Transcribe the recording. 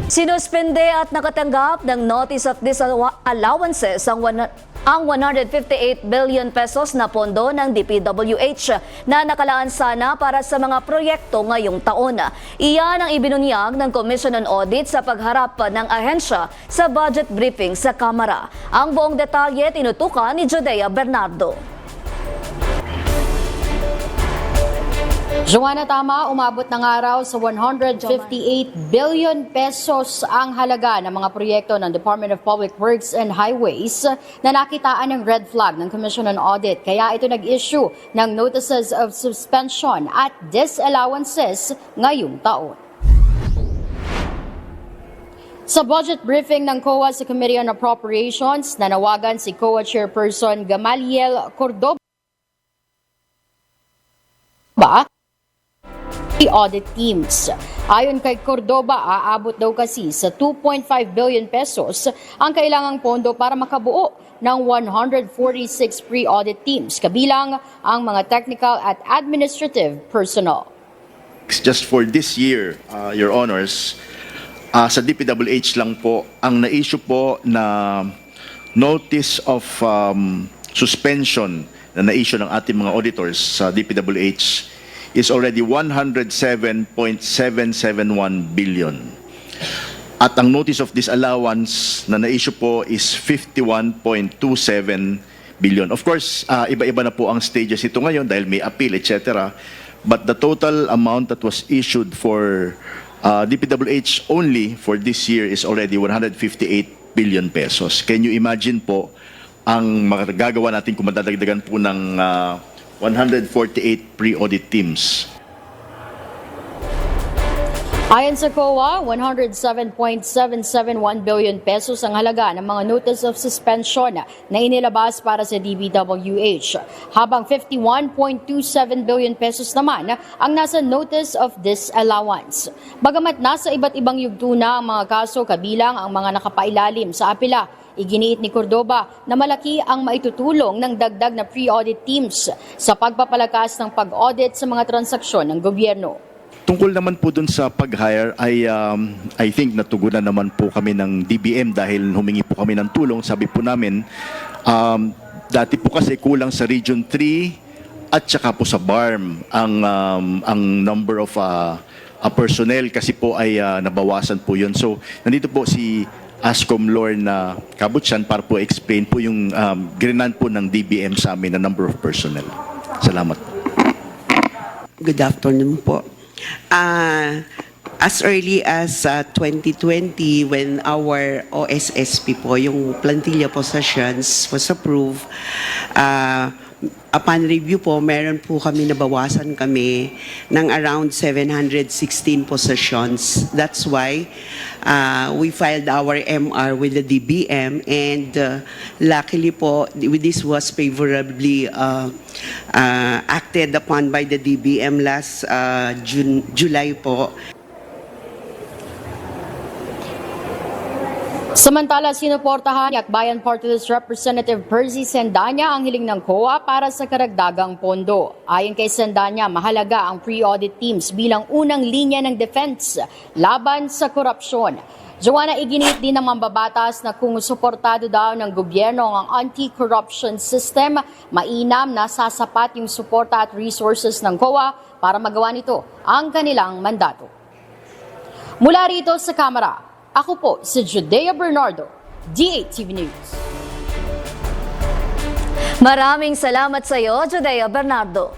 Sinuspende at nakatanggap ng Notice of Disallowances ang 158 billion pesos na pondo ng DPWH na nakalaan sana para sa mga proyekto ngayong taon. Iyan ang ibinunyag ng Commission on Audit sa pagharap ng ahensya sa budget briefing sa Kamara. Ang buong detalye tinutukan ni Judea Bernardo. Joanna, tama, umabot ng araw sa 158 billion pesos ang halaga ng mga proyekto ng Department of Public Works and Highways na nakitaan ng red flag ng Commission on Audit. Kaya ito nag-issue ng Notices of Suspension at Disallowances ngayong taon. Sa budget briefing ng COA sa Committee on Appropriations, nanawagan si COA Chairperson Gamaliel Cordoba audit teams. Ayon kay Cordoba, aabot daw kasi sa 2.5 billion pesos ang kailangang pondo para makabuo ng 146 pre-audit teams, kabilang ang mga technical at administrative personnel. Just for this year, Your Honors, sa DPWH lang po, ang na-issue po na notice of suspension na na-issue ng ating mga auditors sa DPWH is already 107.771 billion. At ang notice of disallowance na na-issue po is 51.27 billion. Of course, iba-iba na po ang stages ito ngayon dahil may appeal, etc. But the total amount that was issued for DPWH only for this year is already 158 billion pesos. Can you imagine po ang magagawa natin kung madadagdagan po ng 148 pre-audit teams? Ayon sa COA, 107.771 billion pesos ang halaga ng mga notice of suspension na inilabas para sa DPWH, habang 51.27 billion pesos naman ang nasa notice of disallowance. Bagamat nasa iba't ibang yugto na ang mga kaso, kabilang ang mga nakapailalim sa apela, iginiit ni Cordoba na malaki ang maitutulong ng dagdag na pre-audit teams sa pagpapalakas ng pag-audit sa mga transaksyon ng gobyerno. Tungkol naman po dun sa pag-hire, I think natugunan naman po kami ng DBM dahil humingi po kami ng tulong. Sabi po namin, dati po kasi kulang sa Region 3 at saka po sa BARM ang number of personnel kasi po ay nabawasan po yun. So nandito po si ASCOM Lorna Kabutsan para po explain po yung grinan po ng DBM sa amin na number of personnel. Salamat. Good afternoon po. As early as 2020, when our OSSP po, yung plantilla possessions was approved, upon review po, meron po kami nabawasan kami ng around 716 possessions. That's why we filed our MR with the DBM, and luckily po, this was favorably acted upon by the DBM last July po. Samantala, sinuportahan ni Akbayan Party List Representative Percy Sendanya ang hiling ng COA para sa karagdagang pondo. Ayon kay Sendanya, mahalaga ang pre-audit teams bilang unang linya ng defense laban sa korupsyon. Joanna, iginit din ng mambabatas na kung suportado daw ng gobyerno ang anti-corruption system, mainam na sasapat yung suporta at resources ng COA para magawa nito ang kanilang mandato. Mula rito sa Kamara, ako po si Judea Bernardo, DATV News. Maraming salamat sa iyo, Judea Bernardo.